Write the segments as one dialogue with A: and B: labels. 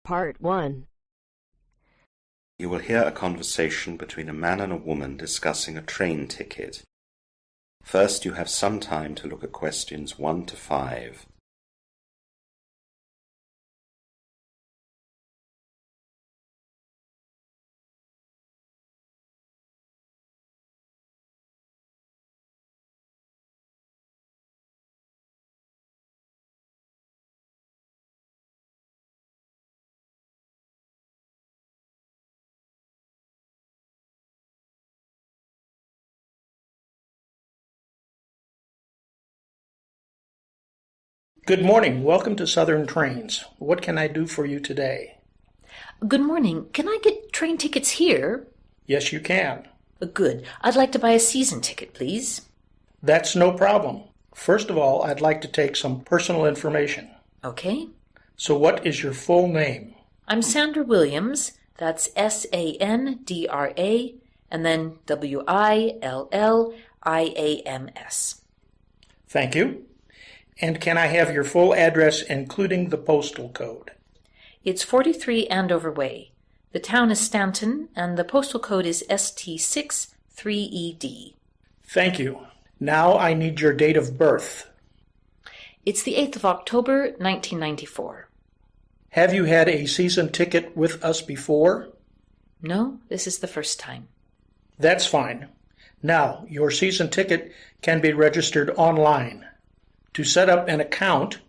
A: Part 1.
B: You will hear a conversation between a man and a woman discussing a train ticket. First, you have some time to look at questions 1 to 5.
C: Good morning. Welcome to Southern Trains. What can I do for you today?
D: Good morning. Can I get train tickets here?
C: Yes, you can.
D: Good. I'd like to buy a season ticket, please.
C: That's no problem. First of all, I'd like to take some personal information.
D: Okay.
C: So what is your full name?
D: I'm Sandra Williams. That's Sandra, and then Williams.
C: Thank you. And can I have your full address, including the postal code?
D: It's 43 Andover Way. The town is Stanton, and the postal code is ST6 3ED.
C: Thank you. Now I need your date of birth.
D: It's the 8th of October, 1994.
C: Have you had a season ticket with us before?
D: No, this is the first time.
C: That's fine. Now, your season ticket can be registered online. To set up an account,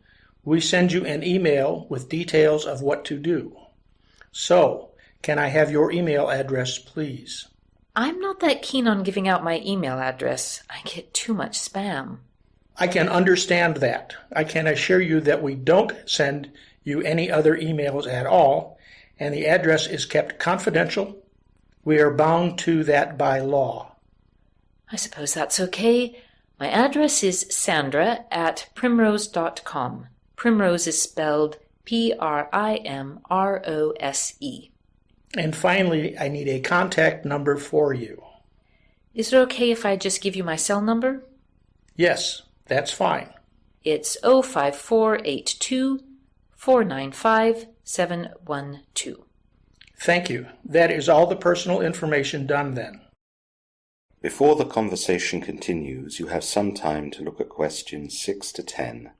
C: we send you an email with details of what to do. So, can I have your email address, please?
D: I'm not that keen on giving out my email address. I get too much spam.
C: I can understand that. I can assure you that we don't send you any other emails at all, and the address is kept confidential. We are bound to that by law.
D: I suppose that's okay. My address is sandra@primrose.com. Primrose is spelled Primrose.
C: And finally, I need a contact number for you.
D: Is it okay if I just give you my cell number?
C: Yes, that's fine.
D: It's 05482-495-712.
C: Thank you. That is all the personal information done then.
B: Before the conversation continues, you have some time to look at questions 6 to 10.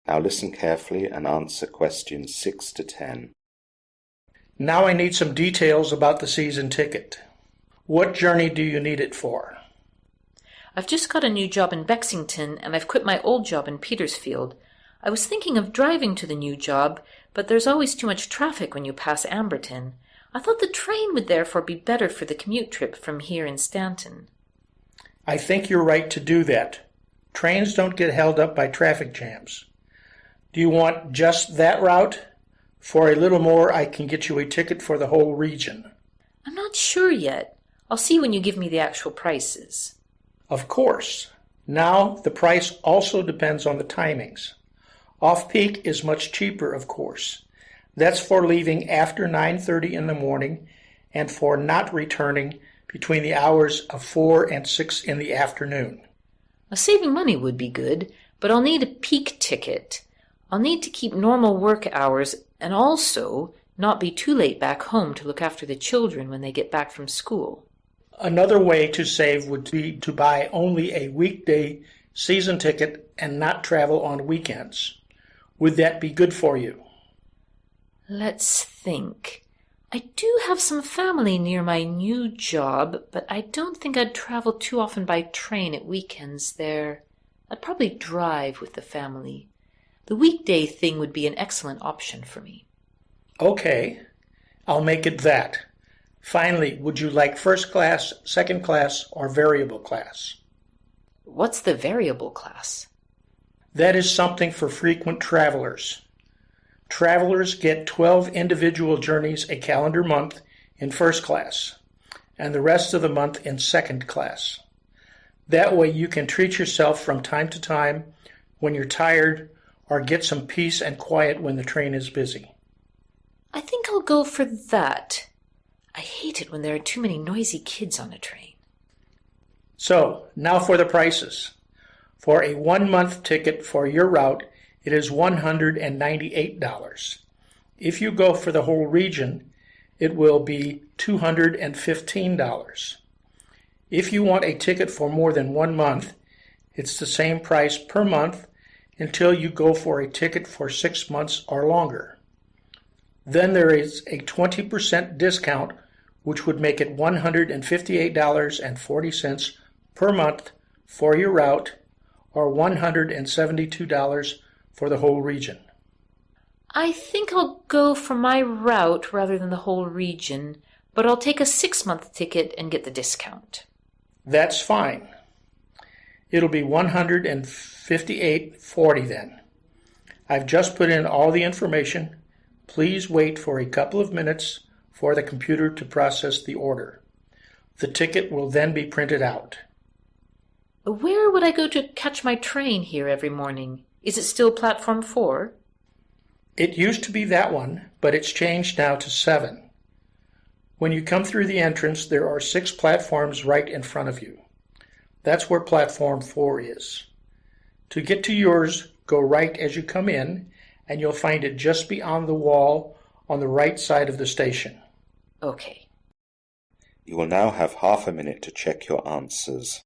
B: Now listen carefully and answer questions 6 to 10.
C: Now I need some details about the season ticket. What journey do you need it for?
D: I've just got a new job in Bexington, and I've quit my old job in Petersfield. I was thinking of driving to the new job, but there's always too much traffic when you pass Amberton. I thought the train would therefore be better for the commute trip from here in Stanton.
C: I think you're right to do that. Trains don't get held up by traffic jams. Do you want just that route? For a little more, I can get you a ticket for the whole region.
D: I'm not sure yet. I'll see when you give me the actual prices.
C: Of course. Now, the price also depends on the timings. Off-peak is much cheaper, of course. That's for leaving after 9:30 in the morning and for not returning between the hours of 4 and 6 in the afternoon.
D: Saving money would be good, but I'll need a peak ticket. I'll need to keep normal work hours and also not be too late back home to look after the children when they get back from school.
C: Another way to save would be to buy only a weekday season ticket and not travel on weekends. Would that be good for you?
D: Let's think. I do have some family near my new job, but I don't think I'd travel too often by train at weekends there. I'd probably drive with the family. The weekday thing would be an excellent option for me.
C: Okay, I'll make it that. Finally, would you like first class, second class, or variable class?
D: What's the variable class?
C: That is something for frequent travelers. Travelers get 12 individual journeys a calendar month in first class, and the rest of the month in second class. That way you can treat yourself from time to time when you're tired or get some peace and quiet when the train is busy.
D: I think I'll go for that. I hate it when there are too many noisy kids on a train.
C: So, now for the prices. For a 1-month ticket for your route, it is $198. If you go for the whole region, it will be $215. If you want a ticket for more than 1 month, it's the same price per month until you go for a ticket for 6 months or longer. Then there is a 20% discount, which would make it $158.40 per month for your route, or $172 for the whole region.
D: I think I'll go for my route rather than the whole region, but I'll take a 6-month ticket and get the discount.
C: That's fine. It'll be $158.40 then. I've just put in all the information. Please wait for a couple of minutes for the computer to process the order. The ticket will then be printed out.
D: Where would I go to catch my train here every morning? Is it still platform 4?
C: It used to be that one, but it's changed now to 7. When you come through the entrance, there are 6 platforms right in front of you. That's where platform 4 is. To get to yours, go right as you come in, and you'll find it just beyond the wall on the right side of the station.
D: Okay.
B: You will now have half a minute to check your answers.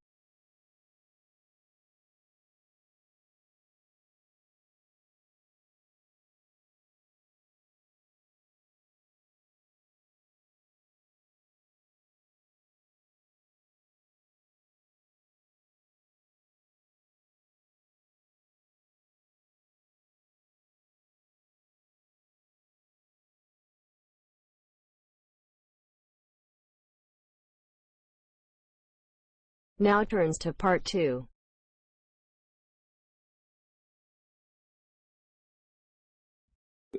A: Now turns to part 2.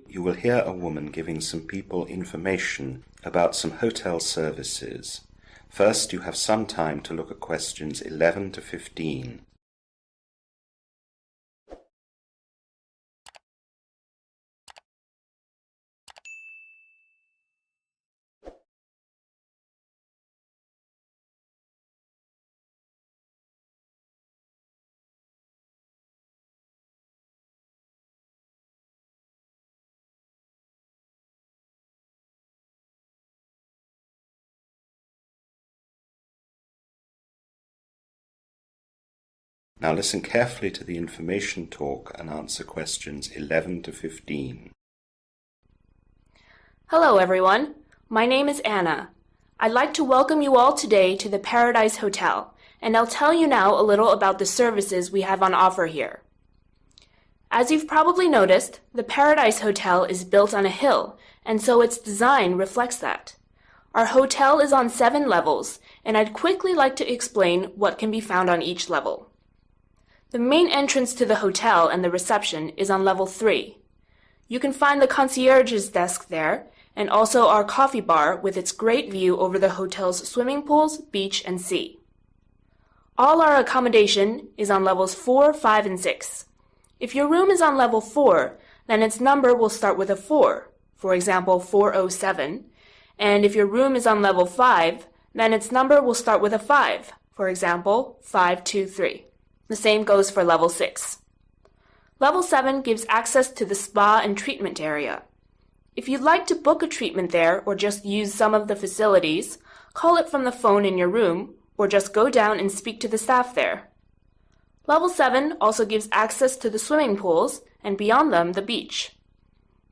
B: You will hear a woman giving some people information about some hotel services. First, you have some time to look at questions 11 to 15. Now listen carefully to the information talk and answer questions 11 to 15.
E: Hello everyone, my name is Anna. I'd like to welcome you all today to the Paradise Hotel, and I'll tell you now a little about the services we have on offer here. As you've probably noticed, the Paradise Hotel is built on a hill, and so its design reflects that. Our hotel is on 7 levels, and I'd quickly like to explain what can be found on each level. The main entrance to the hotel and the reception is on level 3. You can find the concierge's desk there, and also our coffee bar with its great view over the hotel's swimming pools, beach, and sea. All our accommodation is on levels 4, 5, and 6. If your room is on level 4, then its number will start with a 4, for example 407, and if your room is on level 5, then its number will start with a 5, for example 523. The same goes for level 6. Level 7 gives access to the spa and treatment area. If you'd like to book a treatment there or just use some of the facilities, call it from the phone in your room or just go down and speak to the staff there. Level 7 also gives access to the swimming pools and beyond them the beach.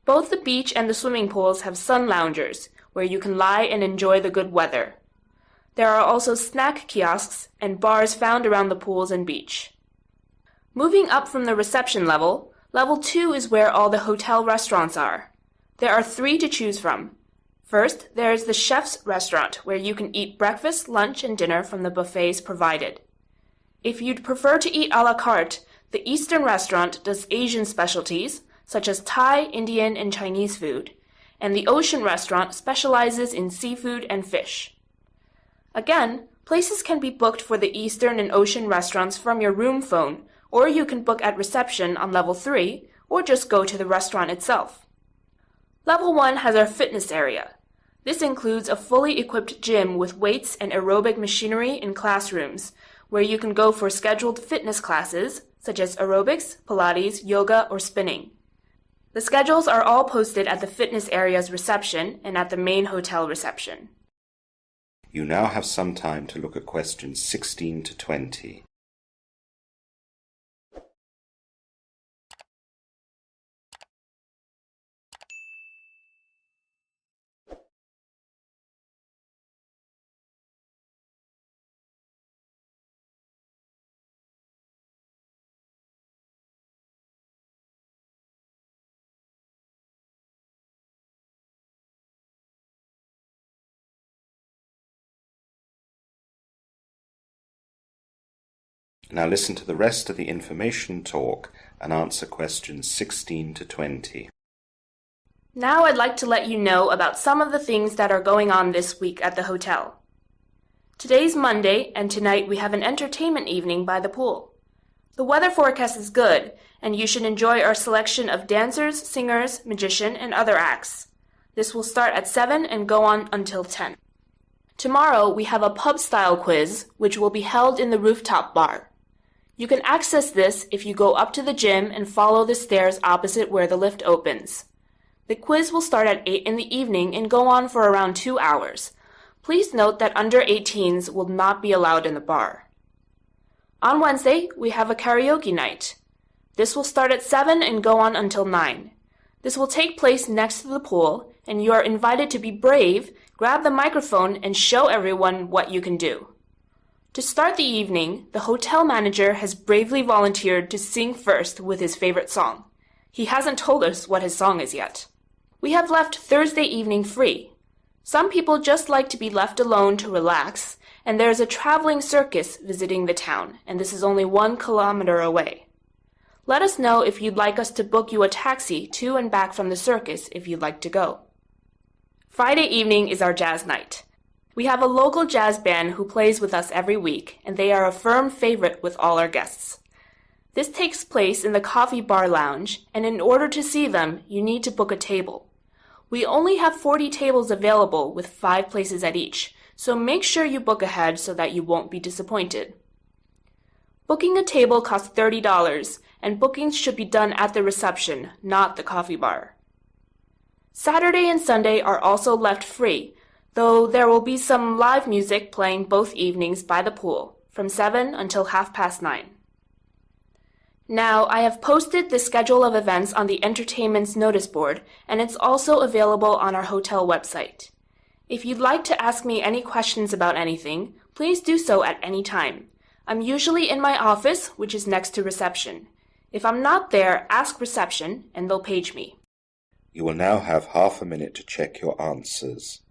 E: Both the beach and the swimming pools have sun loungers where you can lie and enjoy the good weather. There are also snack kiosks and bars found around the pools and beach. Moving up from the reception level, level 2 is where all the hotel restaurants are. There are 3 to choose from. First, there is the chef's restaurant where you can eat breakfast, lunch, and dinner from the buffets provided. If you'd prefer to eat a la carte, the Eastern restaurant does Asian specialties such as Thai, Indian, and Chinese food, and the Ocean Restaurant specializes in seafood and fish. Again, places can be booked for the Eastern and Ocean restaurants from your room phone, or you can book at reception on level 3, or just go to the restaurant itself. Level 1 has our fitness area. This includes a fully equipped gym with weights and aerobic machinery in classrooms, where you can go for scheduled fitness classes, such as aerobics, Pilates, yoga, or spinning. The schedules are all posted at the fitness area's reception and at the main hotel reception.
B: You now have some time to look at questions 16 to 20. Now listen to the rest of the information talk and answer questions 16 to 20.
E: Now I'd like to let you know about some of the things that are going on this week at the hotel. Today's Monday, and tonight we have an entertainment evening by the pool. The weather forecast is good, and you should enjoy our selection of dancers, singers, magician, and other acts. This will start at 7 and go on until 10. Tomorrow we have a pub-style quiz, which will be held in the rooftop bar. You can access this if you go up to the gym and follow the stairs opposite where the lift opens. The quiz will start at 8 in the evening and go on for around 2 hours. Please note that under 18s will not be allowed in the bar. On Wednesday, we have a karaoke night. This will start at 7 and go on until 9. This will take place next to the pool, and you are invited to be brave, grab the microphone, and show everyone what you can do. To start the evening, the hotel manager has bravely volunteered to sing first with his favorite song. He hasn't told us what his song is yet. We have left Thursday evening free. Some people just like to be left alone to relax, and there is a traveling circus visiting the town, and this is only 1 kilometer away. Let us know if you'd like us to book you a taxi to and back from the circus if you'd like to go. Friday evening is our jazz night. We have a local jazz band who plays with us every week, and they are a firm favorite with all our guests. This takes place in the coffee bar lounge, and in order to see them, you need to book a table. We only have 40 tables available with 5 places at each, so make sure you book ahead so that you won't be disappointed. Booking a table costs $30, and bookings should be done at the reception, not the coffee bar. Saturday and Sunday are also left free, though there will be some live music playing both evenings by the pool, from 7 until 9:30. Now, I have posted the schedule of events on the entertainment's notice board, and it's also available on our hotel website. If you'd like to ask me any questions about anything, please do so at any time. I'm usually in my office, which is next to reception. If I'm not there, ask reception, and they'll page me.
B: You will now have half a minute to check your answers.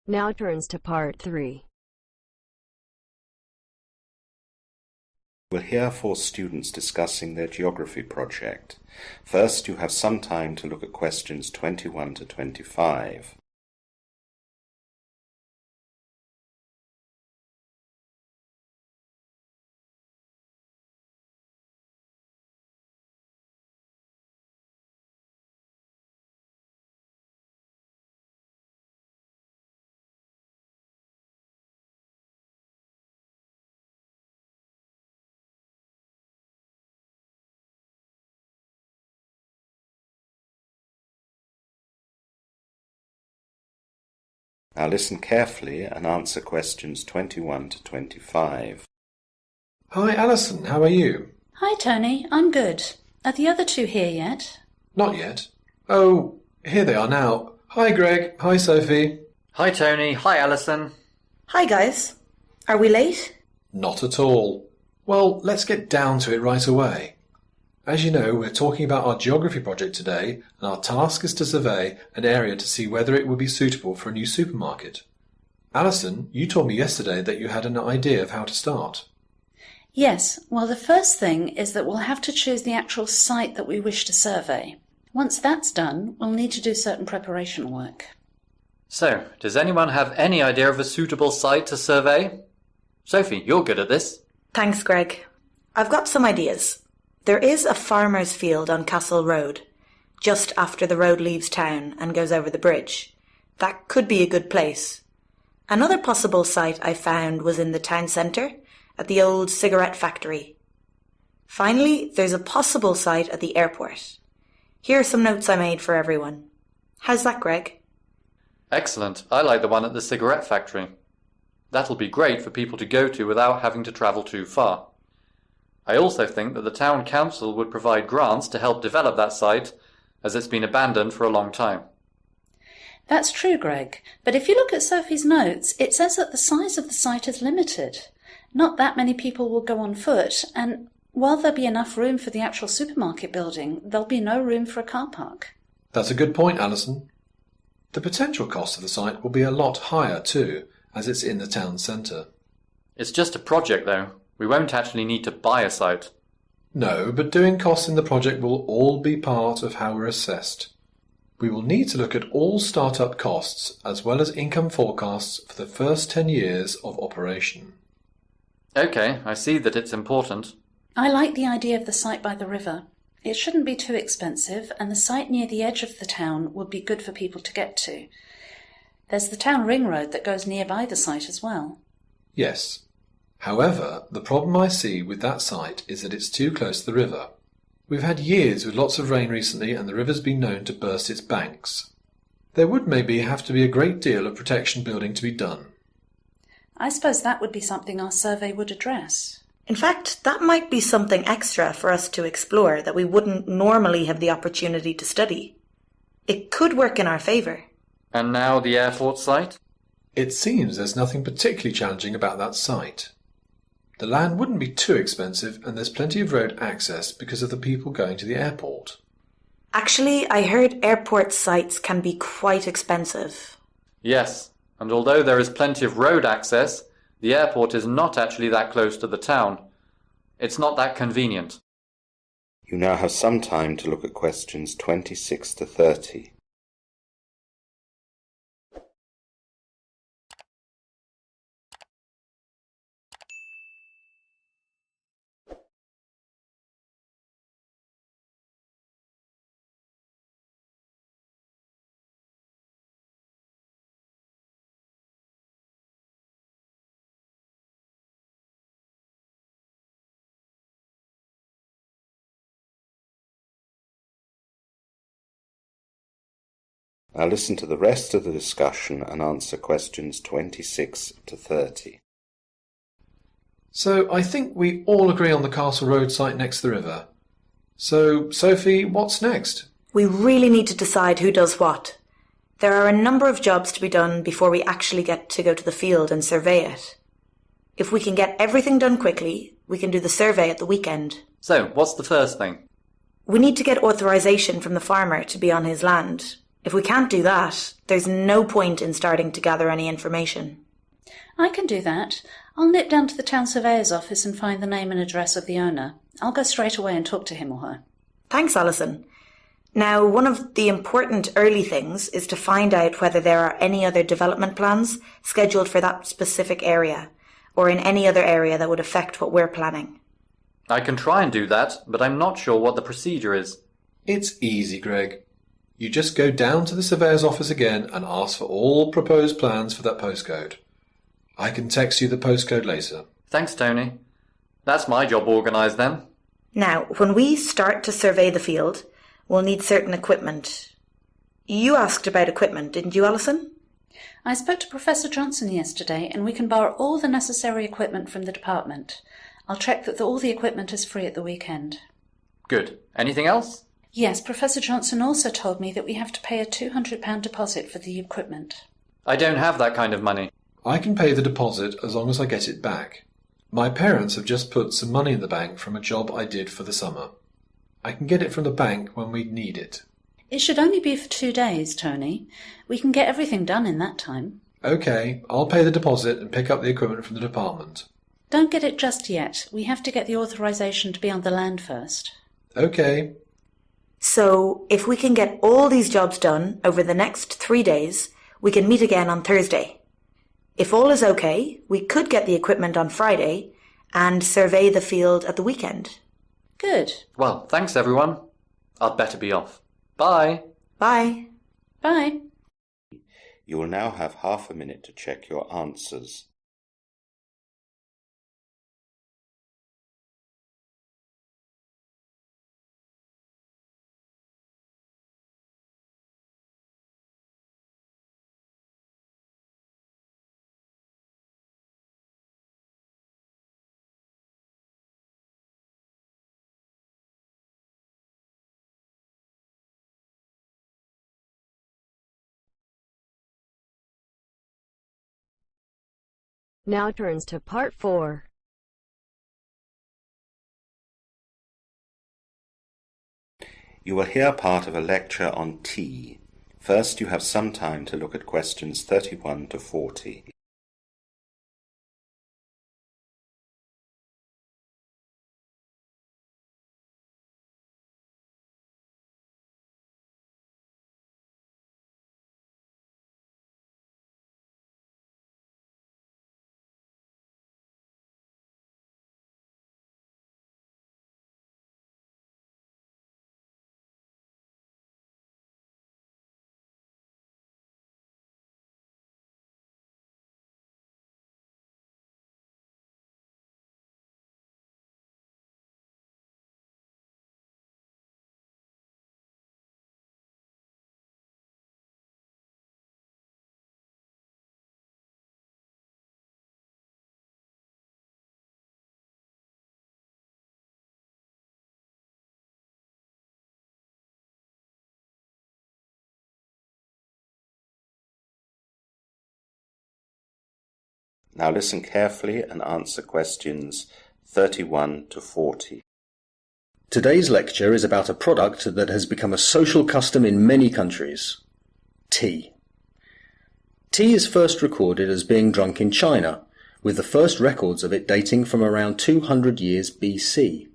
A: Now turns to part 3.
B: We'll hear 4 students discussing their geography project. First, you have some time to look at questions 21 to 25. Now listen carefully and answer questions 21 to 25.
F: Hi Alison, how are you?
G: Hi Tony, I'm good. Are the other 2 here yet?
F: Not yet. Oh, here they are now. Hi, Greg. Hi, Sophie.
G: Hi, Tony. Hi, Alison.
H: Hi, guys. Are we late?
F: Not at all. Well, let's get down to it right away. As you know, we're talking about our geography project today, and our task is to survey an area to see whether it would be suitable for a new supermarket. Alison, you told me yesterday that you had an idea of how to start.
H: Yes. Well, the first thing is that we'll have to choose the actual site that we wish to survey. Once that's done, we'll need to do certain preparation work.
G: So, does anyone have any idea of a suitable site to survey? Sophie, you're good at this.
H: Thanks, Greg. I've got some ideas. There is a farmer's field on Castle Road, just after the road leaves town and goes over the bridge. That could be a good place. Another possible site I found was in the town centre, at the old cigarette factory. Finally, there's a possible site at the airport. Here are some notes I made for everyone. How's that, Greg?
G: Excellent. I like the one at the cigarette factory. That'll be great for people to go to without having to travel too far. I also think that the town council would provide grants to help develop that site, as it's been abandoned for a long time.
H: That's true, Greg. But if you look at Sophie's notes, it says that the size of the site is limited. Not that many people will go on foot, and while there'll be enough room for the actual supermarket building, there'll be no room for a car park.
F: That's a good point, Alison. The potential cost of the site will be a lot higher too, as it's in the town centre.
G: It's just a project, though. We won't actually need to buy a site.
F: No, but doing costs in the project will all be part of how we're assessed. We will need to look at all start-up costs as well as income forecasts for the first 10 years of operation.
G: OK, I see that it's important.
H: I like the idea of the site by the river. It shouldn't be too expensive, and the site near the edge of the town would be good for people to get to. There's the town ring road that goes nearby the site as well.
F: Yes. However, the problem I see with that site is that it's too close to the river. We've had years with lots of rain recently, and the river's been known to burst its banks. There would maybe have to be a great deal of protection building to be done.
H: I suppose that would be something our survey would address.
I: In fact, that might be something extra for us to explore that we wouldn't normally have the opportunity to study. It could work in our favour.
G: And now the airport site?
F: It seems there's nothing particularly challenging about that site. The land wouldn't be too expensive, and there's plenty of road access because of the people going to the airport.
I: Actually, I heard airport sites can be quite expensive.
G: Yes, and although there is plenty of road access, the airport is not actually that close to the town. It's not that convenient.
B: You now have some time to look at questions 26 to 30. Now listen to the rest of the discussion and answer questions 26 to 30.
F: So I think we all agree on the Castle Road site next to the river. So, Sophie, what's next?
I: We really need to decide who does what. There are a number of jobs to be done before we actually get to go to the field and survey it. If we can get everything done quickly, we can do the survey at the weekend.
G: So, what's the first thing?
I: We need to get authorisation from the farmer to be on his land. If we can't do that, there's no point in starting to gather any information.
H: I can do that. I'll nip down to the town surveyor's office and find the name and address of the owner. I'll go straight away and talk to him or her.
I: Thanks, Alison. Now, one of the important early things is to find out whether there are any other development plans scheduled for that specific area, or in any other area that would affect what we're planning.
G: I can try and do that, but I'm not sure what the procedure is.
F: It's easy, Greg. You just go down to the surveyor's office again and ask for all proposed plans for that postcode. I can text you the postcode later.
G: Thanks, Tony. That's my job organised then.
I: Now, when we start to survey the field, we'll need certain equipment. You asked about equipment, didn't you, Alison?
H: I spoke to Professor Johnson yesterday, and we can borrow all the necessary equipment from the department. I'll check that all the equipment is free at the weekend.
G: Good. Anything else?
J: Yes, Professor Johnson also told me that we have to pay a £200 deposit for the equipment.
G: I don't have that kind of money.
F: I can pay the deposit as long as I get it back. My parents have just put some money in the bank from a job I did for the summer. I can get it from the bank when we need it.
J: It should only be for 2 days, Tony. We can get everything done in that time.
F: OK, I'll pay the deposit and pick up the equipment from the department.
J: Don't get it just yet. We have to get the authorization to be on the land first.
F: OK.
I: So, if we can get all these jobs done over the next 3 days, we can meet again on Thursday. If all is okay, we could get the equipment on Friday and survey the field at the weekend.
J: Good.
G: Well, thanks everyone. I'd better be off. Bye.
I: Bye.
J: Bye.
B: You will now have half a minute to check your answers.
A: Now turns to part 4.
B: You will hear part of a lecture on tea. First, you have some time to look at questions 31 to 40. Now listen carefully and answer questions 31 to 40.
K: Today's lecture is about a product that has become a social custom in many countries: tea. Tea is first recorded as being drunk in China, with the first records of it dating from around 200 years BC.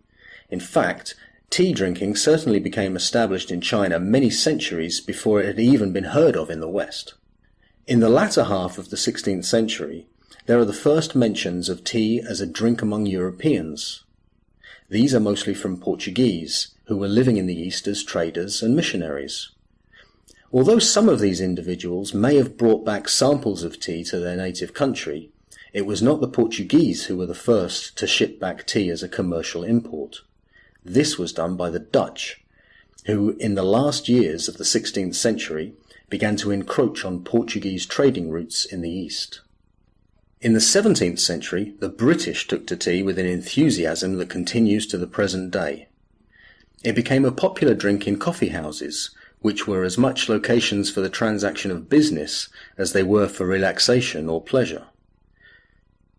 K: In fact, tea drinking certainly became established in China many centuries before it had even been heard of in the West. In the latter half of the 16th century, there are the first mentions of tea as a drink among Europeans. These are mostly from Portuguese, who were living in the East as traders and missionaries. Although some of these individuals may have brought back samples of tea to their native country, it was not the Portuguese who were the first to ship back tea as a commercial import. This was done by the Dutch, who in the last years of the 16th century began to encroach on Portuguese trading routes in the East. In the 17th century, the British took to tea with an enthusiasm that continues to the present day. It became a popular drink in coffee houses, which were as much locations for the transaction of business as they were for relaxation or pleasure.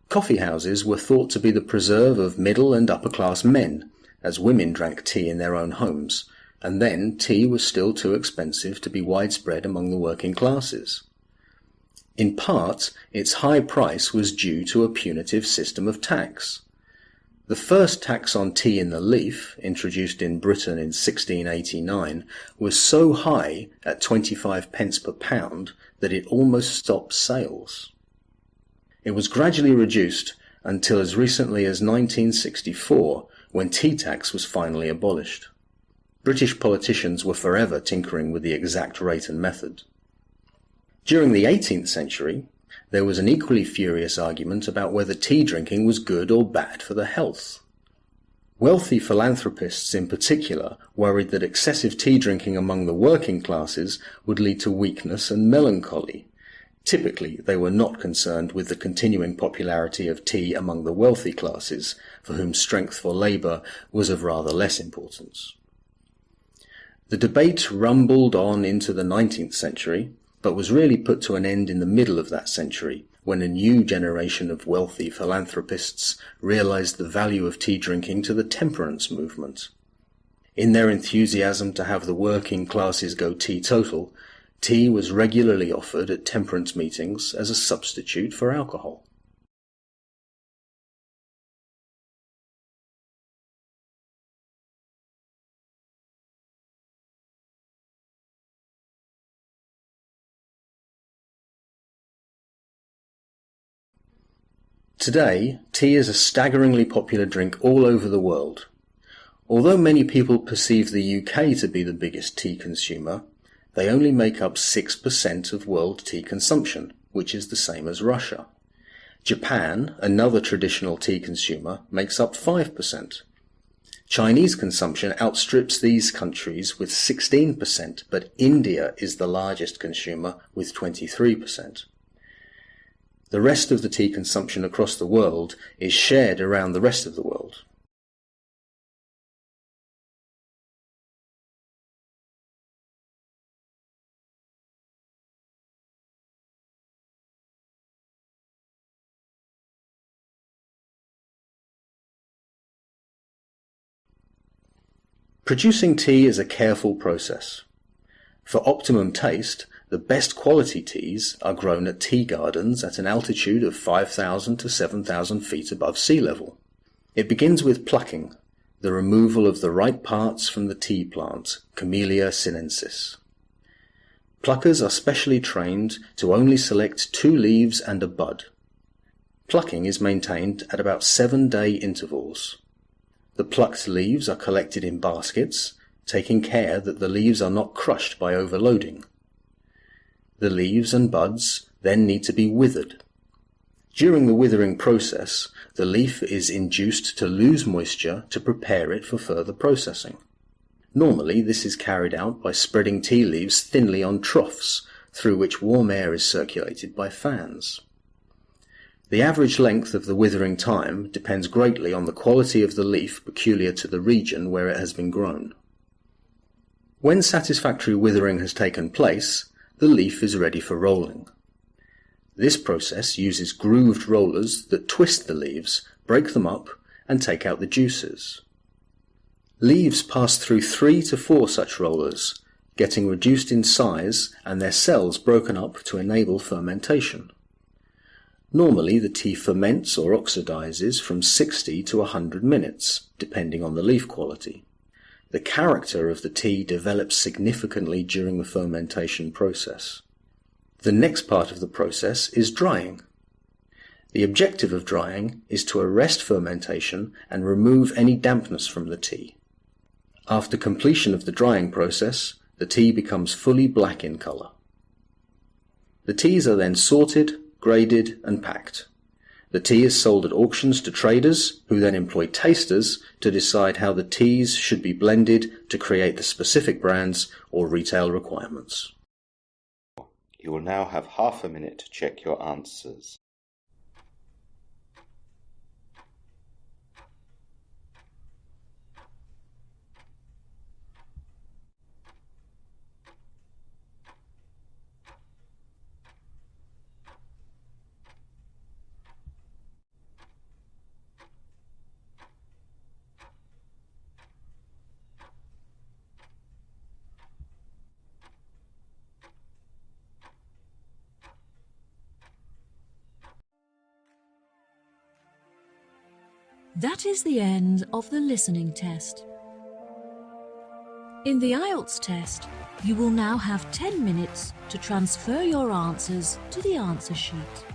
K: Coffee houses were thought to be the preserve of middle and upper class men, as women drank tea in their own homes, and then tea was still too expensive to be widespread among the working classes. In part, its high price was due to a punitive system of tax. The first tax on tea in the leaf, introduced in Britain in 1689, was so high at 25 pence per pound that it almost stopped sales. It was gradually reduced until as recently as 1964, when tea tax was finally abolished. British politicians were forever tinkering with the exact rate and method. During the 18th century, there was an equally furious argument about whether tea drinking was good or bad for the health. Wealthy philanthropists in particular worried that excessive tea drinking among the working classes would lead to weakness and melancholy. Typically, they were not concerned with the continuing popularity of tea among the wealthy classes, for whom strength for labour was of rather less importance. The debate rumbled on into the 19th century, but was really put to an end in the middle of that century, when a new generation of wealthy philanthropists realized the value of tea drinking to the temperance movement. In their enthusiasm to have the working classes go teetotal, tea was regularly offered at temperance meetings as a substitute for alcohol. Today, tea is a staggeringly popular drink all over the world. Although many people perceive the UK to be the biggest tea consumer, they only make up 6% of world tea consumption, which is the same as Russia. Japan, another traditional tea consumer, makes up 5%. Chinese consumption outstrips these countries with 16%, but India is the largest consumer with 23%. The rest of the tea consumption across the world is shared around the rest of the world. Producing tea is a careful process. For optimum taste, the best quality teas are grown at tea gardens at an altitude of 5,000 to 7,000 feet above sea level. It begins with plucking, the removal of the ripe parts from the tea plant, Camellia sinensis. Pluckers are specially trained to only select 2 leaves and a bud. Plucking is maintained at about 7-day intervals. The plucked leaves are collected in baskets, taking care that the leaves are not crushed by overloading. The leaves and buds then need to be withered. During the withering process, the leaf is induced to lose moisture to prepare it for further processing. Normally, this is carried out by spreading tea leaves thinly on troughs, through which warm air is circulated by fans. The average length of the withering time depends greatly on the quality of the leaf peculiar to the region where it has been grown. When satisfactory withering has taken place, the leaf is ready for rolling. This process uses grooved rollers that twist the leaves, break them up, and take out the juices. Leaves pass through 3 to 4 such rollers, getting reduced in size and their cells broken up to enable fermentation. Normally, the tea ferments or oxidizes from 60 to 100 minutes, depending on the leaf quality. The character of the tea develops significantly during the fermentation process. The next part of the process is drying. The objective of drying is to arrest fermentation and remove any dampness from the tea. After completion of the drying process, the tea becomes fully black in color. The teas are then sorted, graded, and packed. The tea is sold at auctions to traders, who then employ tasters to decide how the teas should be blended to create the specific brands or retail requirements.
B: You will now have half a minute to check your answers.
L: That is the end of the listening test. In the IELTS test, you will now have 10 minutes to transfer your answers to the answer sheet.